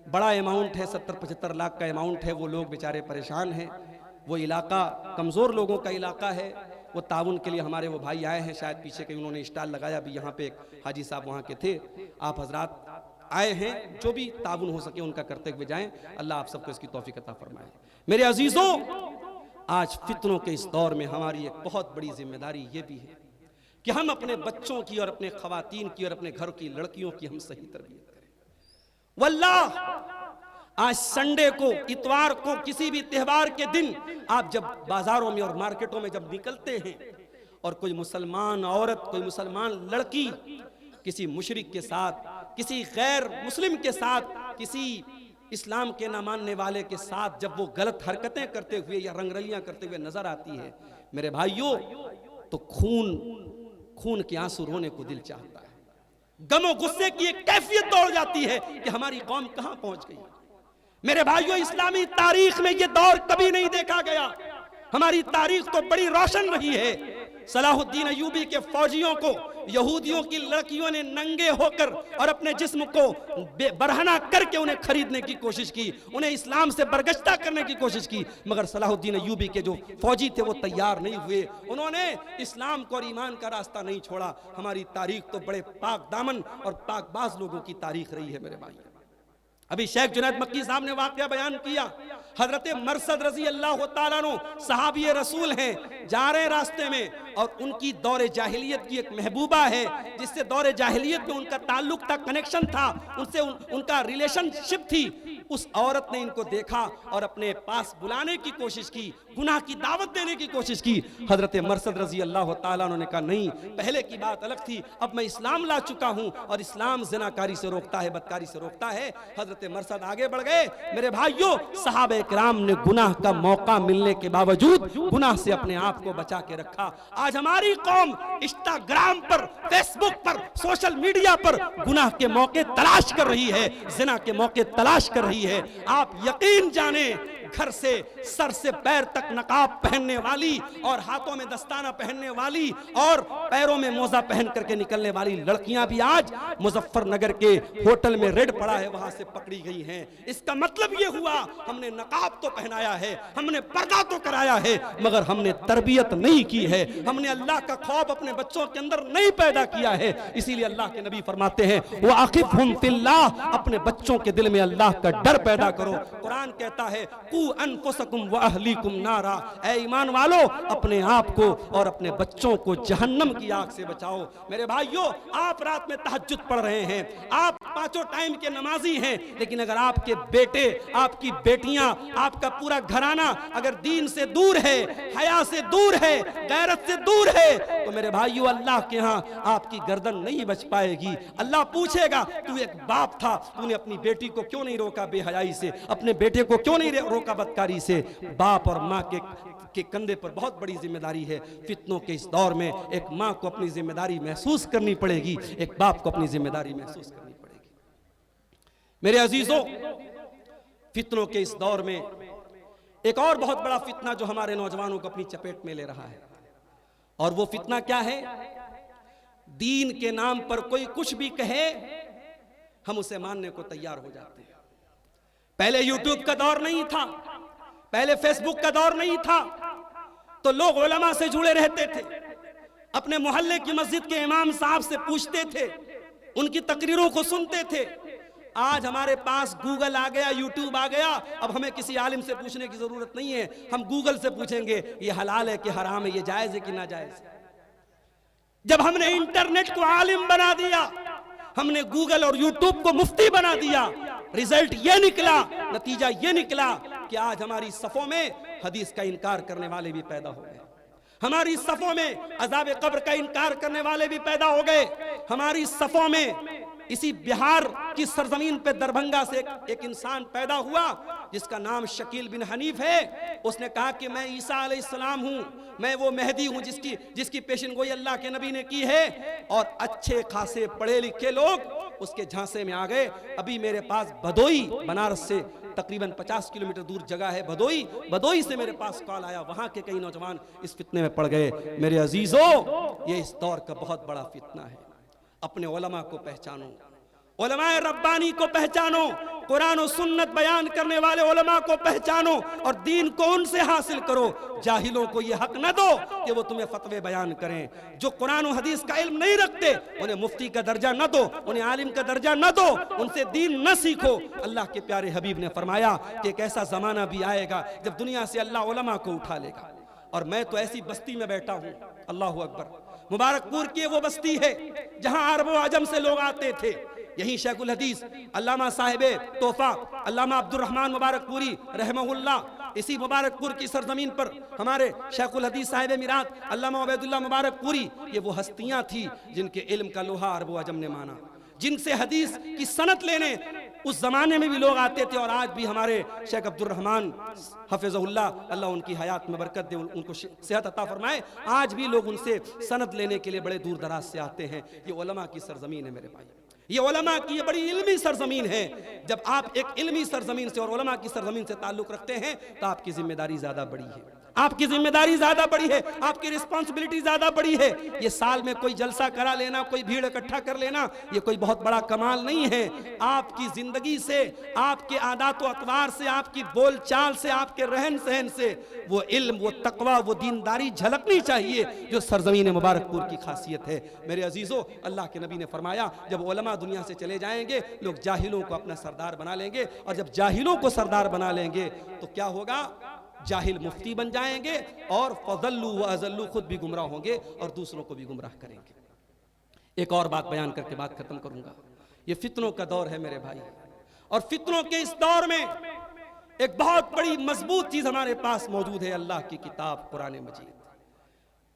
बड़ा अमाउंट है, 70-75 लाख का अमाउंट है। वो लोग बेचारे परेशान हैं, वो इलाका कमज़ोर लोगों का इलाका है। वो ताउन के लिए हमारे वो भाई आए हैं, शायद पीछे के उन्होंने स्टॉल लगाया भी, यहाँ पे एक हाजी साहब वहाँ के थे। आप हजरात आए हैं, जो भी ताउन हो सके उनका करते हुए जाएं। अल्लाह आप सबको इसकी तौफीक अता फरमाए। मेरे अजीज़ों, आज फितनों के इस दौर में हमारी एक बहुत बड़ी जिम्मेदारी ये भी है कि हम अपने बच्चों की और अपने खवातीन की और अपने घर की लड़कियों की हम सही तरबियत करें। वल्लाह, आज संडे को, इतवार को, किसी भी त्योहार के दिन आप जब बाजारों में और मार्केटों में जब निकलते हैं और कोई मुसलमान औरत, कोई मुसलमान लड़की किसी मुशरिक के साथ, किसी गैर मुस्लिम के साथ, किसी इस्लाम के ना मानने वाले के साथ जब वो गलत हरकतें करते हुए या रंगरलियां करते हुए नजर आती है मेरे भाइयों, तो खून के आंसू रोने को दिल चाहता है। गमो गुस्से की एक कैफियत दौड़ जाती है कि हमारी कौम कहां पहुंच गई। मेरे भाइयों, इस्लामी तारीख में यह दौर कभी नहीं देखा गया। हमारी तारीख तो बड़ी रोशन रही है। सलाहुद्दीन अय्यूबी के फौजियों को यहूदियों की लड़कियों ने नंगे होकर और अपने जिस्म को बरहना करके उन्हें खरीदने की कोशिश की, उन्हें इस्लाम से बरगश्ता करने की कोशिश की, मगर सलाहुद्दीन अय्यूबी के जो फौजी थे वो तैयार नहीं हुए। उन्होंने इस्लाम को और ईमान का रास्ता नहीं छोड़ा। हमारी तारीख तो बड़े पाक दामन और पाकबाज लोगों की तारीख रही है मेरे भाई। अभी शेख जुनैद मक्की साहब ने वाकया बयान किया, हजरत मरसद रजी अल्लाह ताला अन्हु सहाबी रसूल हैं, जा रहे हैं रास्ते में और उनकी दौरे जाहिलियत की एक महबूबा है जिससे दौरे जाहिलियत में उनका ताल्लुक था, कनेक्शन था, उनसे उनका रिलेशनशिप थी। उस औरत ने इनको देखा और अपने पास बुलाने की कोशिश की, गुनाह की दावत देने की कोशिश की। हजरत मरसद रजी अल्लाह ताला अन्हु ने कहा नहीं, पहले की बात अलग थी, अब मैं इस्लाम ला चुका हूं और इस्लाम ज़िनाकारी से रोकता है, बदकारी से रोकता है। हजरत मरसद आगे बढ़ गए। मेरे भाइयों, सहाबा किराम ने गुनाह का मौका मिलने के बावजूद गुनाह से अपने आप को बचा के रखा। आज हमारी कौम इंस्टाग्राम पर, फेसबुक पर, सोशल मीडिया पर गुनाह के मौके तलाश कर रही है, जिना के मौके तलाश कर रही है। आप यकीन जाने, घर से सर से पैर तक नकाब पहनने वाली और हाथों में दस्ताना पहनने वाली और पैरों में मोजा पहन करके निकलने वाली लड़कियां भी आज मुजफ्फरनगर के होटल में रेड पड़ा है, वहां से पकड़ी गई हैं। इसका मतलब ये हुआ, हमने नकाब तो पहनाया है, हमने पर्दा तो कराया है, मगर हमने तरबियत नहीं की है, हमने अल्लाह का खौफ अपने बच्चों के अंदर नहीं पैदा किया है। इसीलिए अल्लाह के नबी फरमाते हैं, वो आखिफहुम फिल्लाह, अपने बच्चों के दिल में अल्लाह का डर पैदा करो। कुरान कहता है, अनफुसकुम व अहलीकुम नारा, ऐ ईमान वालो, अपने आप को और अपने बच्चों को जहन्नम की आग से बचाओ। मेरे भाइयों, आप रात में तहज्जुद पढ़ रहे हैं, आप पांचों टाइम के नमाजी हैं, लेकिन अगर आपके बेटे, आपकी बेटियां, आपका पूरा घराना अगर दीन से दूर है, हया से दूर है, गैरत से दूर है, तो मेरे भाइयों, अल्लाह के यहाँ आपकी गर्दन नहीं बच पाएगी। अल्लाह पूछेगा, तू एक बाप था, तूने अपनी बेटी को क्यों नहीं रोका बेहयाई से, अपने बेटे को क्यों नहीं रोका बदकारी से। बाप और माँ के कंधे पर बहुत बड़ी जिम्मेदारी है। फितनों के इस दौर में एक माँ को अपनी जिम्मेदारी महसूस करनी पड़ेगी, एक बाप को अपनी जिम्मेदारी महसूस करनी पड़ेगी। मेरे अजीजों, फितनों के इस दौर में एक और बहुत बड़ा फितना जो हमारे नौजवानों को अपनी चपेट में ले रहा है, और वो फितना क्या है? दीन के नाम पर कोई कुछ भी कहे, हम उसे मानने को तैयार हो जाते हैं। पहले यूट्यूब का दौर नहीं था, पहले फेसबुक का दौर नहीं था, तो लोग उलमा से जुड़े रहते थे, अपने मोहल्ले की मस्जिद के इमाम साहब से पूछते थे, उनकी तकरीरों को सुनते थे। आज हमारे पास गूगल आ गया, यूट्यूब आ गया, अब हमें किसी आलिम से पूछने की जरूरत नहीं है, हम गूगल से पूछेंगे ये हलाल है कि हराम है, ये जायज है कि ना जायज है। जब हमने इंटरनेट को आलिम बना दिया, हमने गूगल और यूट्यूब को मुफ्ती बना दिया, रिजल्ट ये निकला, नतीजा ये निकला कि आज हमारी सफों में हदीस का इनकार करने वाले भी पैदा हो गए, हमारी सफों में अज़ाब कब्र का इनकार करने वाले भी पैदा हो गए, हमारी सफों में इसी बिहार की सरजमीन पे दरभंगा से एक इंसान पैदा हुआ जिसका नाम शकील बिन हनीफ है। उसने कहा कि मैं ईसा अलैहिस्सलाम हूँ, मैं वो मेहदी हूँ जिसकी पेशनगोई अल्लाह के नबी ने की है। और अच्छे खासे पढ़े लिखे लोग उसके झांसे में आ गए। अभी मेरे पास भदोई, बनारस से तकरीबन 50 किलोमीटर दूर जगह है भदोई से मेरे पास कॉल आया, वहां के कई नौजवान इस फितने में पड़ गए। मेरे अजीजों, ये इस दौर का बहुत बड़ा फितना है। अपने उलमा को पहचानो, उलमाए रब्बानी को पहचानो, कुरान और सुन्नत बयान करने वाले उलमा को पहचानो और दीन को उनसे हासिल करो। जाहिलों को ये हक न दो कि वो तुम्हें फतवे बयान करें। जो कुरान और हदीस का इल्म नहीं रखते उन्हें मुफ्ती का दर्जा न दो, उन्हें आलिम का दर्जा न दो, उनसे दीन न सीखो। अल्लाह के प्यारे हबीब ने फरमाया कि एक ऐसा जमाना भी आएगा जब दुनिया से अल्लाह उलमा को उठा लेगा। और मैं तो ऐसी बस्ती में बैठा हूँ, अल्लाह अकबर, मुबारकपुर की वो बस्ती है जहां अरब व अजम से लोग आते थे। यही शेखुल हदीस अल्लामा साहिबे तोहफा अल्लामा अब्दुल रहमान मुबारकपुरी रहमहुल्लाह, इसी मुबारकपुर की सरजमीन पर हमारे शेखुल हदीस साहिबे मिरात अल्लामा उबैदुल्लाह मुबारकपुरी, ये वो हस्तियां थी जिनके इल्म का लोहा अरब व अजम ने माना, जिनसे हदीस की सनत लेने उस जमाने में भी लोग आते थे। और आज भी हमारे शेख अब्दुल रहमान हफिज़हुल्लाह, अल्लाह उनकी हयात में बरकत दे, उनको सेहत अता फरमाए, आज भी लोग उनसे सनद लेने के लिए बड़े दूर दराज से आते हैं। ये उलमा की सरजमीन है मेरे भाई, ये उलमा की ये बड़ी इल्मी सरजमीन है। जब आप एक इल्मी सरजमीन से और उलमा की सरजमीन से ताल्लुक़ रखते हैं तो आपकी जिम्मेदारी ज़्यादा बड़ी है। आपकी जिम्मेदारी ज्यादा बड़ी है, आपकी रिस्पॉन्सिबिलिटी ज्यादा बड़ी है। ये साल में कोई जलसा करा लेना, कोई भीड़ इकट्ठा कर लेना, ये कोई बहुत बड़ा कमाल नहीं है। आपकी जिंदगी से, आपके आदात व अतवार से, आपकी बोलचाल से, आपके रहन सहन से वो इल्म, वो तकवा, वो दीनदारी झलकनी चाहिए जो सरजमीन मुबारकपुर की खासियत है। मेरे अजीजों, अल्लाह के नबी ने फरमाया जब उलमा दुनिया से चले जाएंगे, लोग जाहिलों को अपना सरदार बना लेंगे, और जब जाहिलों को सरदार बना लेंगे तो क्या होगा? जाहिल मुफ्ती बन जाएंगे और फज़ल्लू व अज़ल्लू, खुद भी गुमराह होंगे और दूसरों को भी गुमराह करेंगे। एक और बात बयान करके बात खत्म करूंगा। ये फितनों का दौर है मेरे भाई, और फितनों के इस दौर में एक बहुत बड़ी मजबूत चीज हमारे पास मौजूद है, अल्लाह की किताब कुरान मजीद।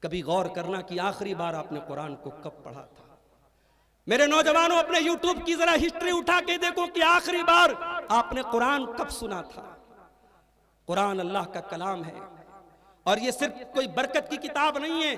कभी गौर करना कि आखिरी बार आपने कुरान को कब पढ़ा था। मेरे नौजवानों, अपने यूट्यूब की जरा हिस्ट्री उठा के देखो कि आखिरी बार आपने कुरान कब सुना था। कुरान अल्लाह का कलाम है, और ये सिर्फ कोई बरकत की किताब नहीं है,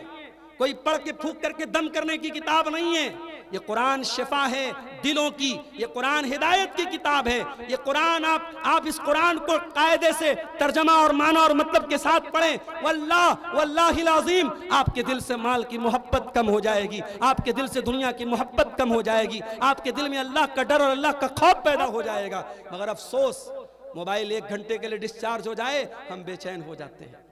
कोई पढ़ के फूंक करके दम करने की किताब नहीं है। ये कुरान शिफा है दिलों की, ये कुरान हिदायत की किताब है। ये कुरान आप इस कुरान को कायदे से तर्जमा और माना और मतलब के साथ पढ़ें, वल्लाहिल अज़ीम आपके दिल से माल की मोहब्बत कम हो जाएगी, आपके दिल से दुनिया की मोहब्बत कम हो जाएगी, आपके दिल में अल्लाह का डर और अल्लाह का खौफ पैदा हो जाएगा। मगर अफसोस, मोबाइल 1 घंटे के लिए डिस्चार्ज हो जाए हम बेचैन हो जाते हैं।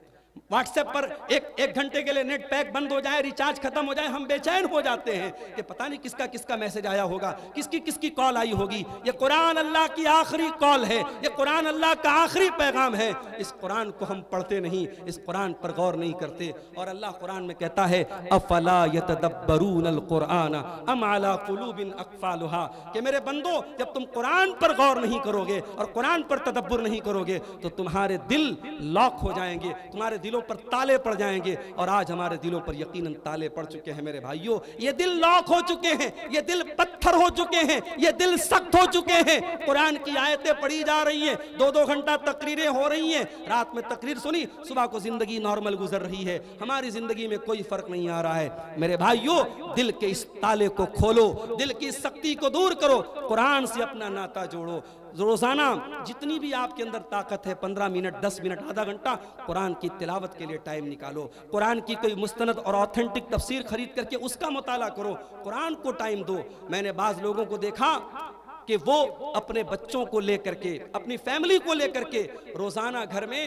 व्हाट्सएप पर एक घंटे के लिए नेट पैक बंद हो जाए, रिचार्ज खत्म हो जाए, हम बेचैन हो जाते हैं कि पता नहीं किसका किसका मैसेज आया होगा, किसकी किसकी कॉल आई होगी। ये कुरान अल्लाह की आखिरी कॉल है, ये कुरान अल्लाह का आखिरी पैगाम है। इस कुरान को हम पढ़ते नहीं, इस कुरान पर गौर नहीं करते। और अल्लाह कुरान में कहता है अफला यतदब्बरूनल कुरान अम अला कुलूबिन अक़फ़ालुहा, कि मेरे बंदो, जब तुम कुरान पर गौर नहीं करोगे और कुरान पर तदब्बुर नहीं करोगे तो तुम्हारे दिल लॉक हो जाएंगे, तुम्हारे दिलों पर ताले पड़ जाएंगे। और आज हमारे दिलों पर यकीनन ताले पड़ चुके हैं मेरे भाइयों। ये दिल लॉक हो चुके हैं, ये दिल पत्थर हो चुके हैं, ये दिल सख्त हो चुके हैं। कुरान की आयतें पढ़ी जा रही हैं, 2-2 घंटा तकरीरें हो रही हैं, रात में तकरीर सुनी, सुबह को जिंदगी नॉर्मल गुजर रही है, हमारी जिंदगी में कोई फर्क नहीं आ रहा है। मेरे भाइयों, दिल के इस ताले को खोलो, दिल की इस सख्ती को दूर करो, कुरान से अपना नाता जोड़ो। रोजाना जितनी भी आपके अंदर ताकत है, 15 मिनट, 10 मिनट, आधा घंटा कुरान की तिलावत के लिए टाइम निकालो। कुरान की कोई मुस्तनद और ऑथेंटिक तफसीर खरीद करके उसका मुताला करो, कुरान को टाइम दो। मैंने बाज लोगों को देखा कि वो अपने बच्चों को लेकर के, अपनी फैमिली को लेकर के रोजाना घर में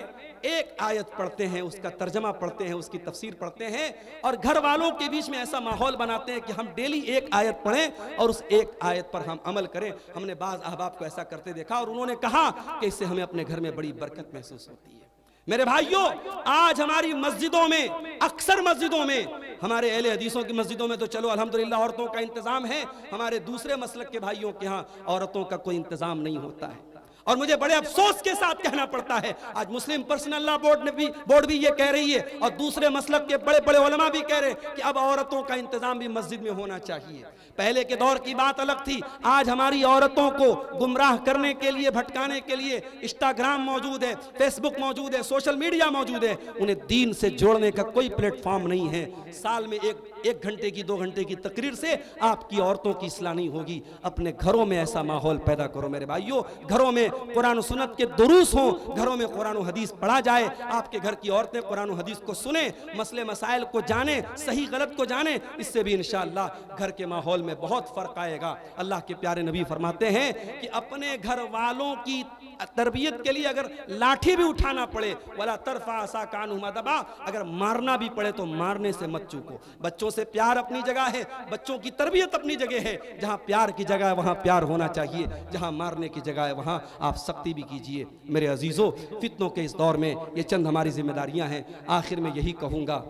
एक आयत पढ़ते हैं, उसका तर्जमा पढ़ते हैं, उसकी तफसीर पढ़ते हैं, और घर वालों के बीच में ऐसा माहौल बनाते हैं कि हम डेली एक आयत पढ़ें और उस एक आयत पर हम अमल करें। हमने बाज अहबाब को ऐसा करते देखा और उन्होंने कहा कि इससे हमें अपने घर में बड़ी बरकत महसूस होती है। मेरे भाइयों, आज हमारी मस्जिदों में, अक्सर मस्जिदों में, हमारे अहले हदीसों की मस्जिदों में तो चलो अल्हम्दुलिल्लाह औरतों का इंतजाम है, हमारे दूसरे मसलक के भाइयों के यहाँ औरतों का कोई इंतजाम नहीं होता है। और मुझे बड़े अफसोस के साथ कहना पड़ता है, आज मुस्लिम पर्सनल लॉ बोर्ड भी ये कह रही है और दूसरे मसलक के बड़े बड़े उलमा भी कह रहे हैं कि अब औरतों का इंतजाम भी मस्जिद में होना चाहिए। पहले के दौर की बात अलग थी, आज हमारी औरतों को गुमराह करने के लिए, भटकाने के लिए इंस्टाग्राम मौजूद है, फेसबुक मौजूद है, सोशल मीडिया मौजूद है। उन्हें दीन से जोड़ने का कोई प्लेटफॉर्म नहीं है। साल में एक घंटे की, 2 घंटे की तकरीर से आपकी औरतों की इस्लाह नहीं होगी। अपने घरों में ऐसा माहौल पैदा करो मेरे भाइयों, घरों में कुरान सुन्नत के दुरूस हों, घरों में कुरान हदीस पढ़ा जाए, आपके घर की औरतें कुरान हदीस को सुने, मसले मसाइल को जाने, सही गलत को जाने। इससे भी इंशाअल्लाह घर के माहौल में बहुत फर्क आएगा। अल्लाह के प्यारे नबी फरमाते हैं कि अपने घर वालों की तरबियत के लिए अगर लाठी भी उठाना पड़े, वला तरफा आसा कानुहुमा दबा, अगर मारना भी पड़े तो मारने से मत चूको। बच्चों से प्यार अपनी जगह है, बच्चों की तरबियत अपनी जगह है। जहां प्यार की जगह है वहां प्यार होना चाहिए, जहां मारने की जगह है वहां आप सख्ती भी कीजिए। मेरे अजीजों, फितनों के इस दौर में ये चंद हमारी जिम्मेदारियां हैं। आखिर में यही कहूंगा,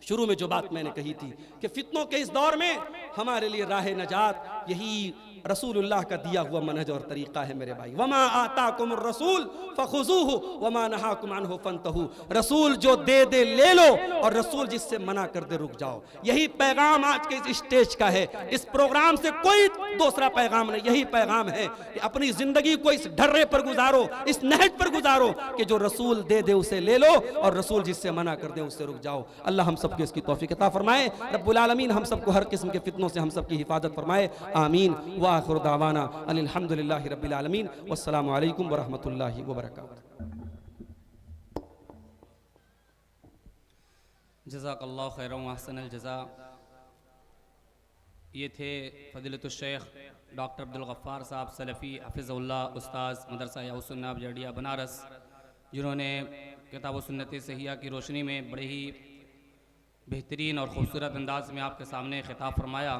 शुरू में जो बात मैंने कही थी कि फितनों के इस दौर में हमारे लिए राह नजात यही रसूलुल्लाह का दिया हुआ मनहज और तरीका है मेरे भाई। वमा आताकुमुर रसूल फखुजूहु वमा नहाकुम अन्हु फंतहु, रसूल जो दे दे ले लो और रसूल जिससे मना कर दे रुक जाओ। यही पैगाम आज के इस स्टेज का है, इस प्रोग्राम से कोई दूसरा पैगाम नहीं। यही पैगाम है कि अपनी जिंदगी को इस ढर्रे पर गुजारो, इस नहज पर गुजारो कि जो रसूल दे दे उसे ले लो और रसूल जिससे मना कर दे उससे रुक जाओ। अल्लाह हम सबको इसकी तौफीक अता फरमाए। रब्बुल आलमीन हम सबको हर किस्म के फितनों से हम सबकी हिफाजत फरमाए। आमीन। व आखिर दावाना अल्हम्दुलिल्लाहि रब्बिल आलमीन। वस्सलामु अलैकुम व रहमतुल्लाहि व बरकातुहू। जज़ाकल्लाहु खैरन व अहसनल जज़ा। ये थे फ़ज़ीलतुश्शेख डॉक्टर अब्दुल गफ़्फ़ार साहब सलफ़ी हफ़िज़हुल्लाह, उस्ताद मदरसा याउस्सुन्ना जड़िया बनारस, जिन्होंने किताब व सुन्नत सहिया की रोशनी में बड़े ही बेहतरीन और ख़ूबसूरत अंदाज में आपके सामने ख़िताब फरमाया।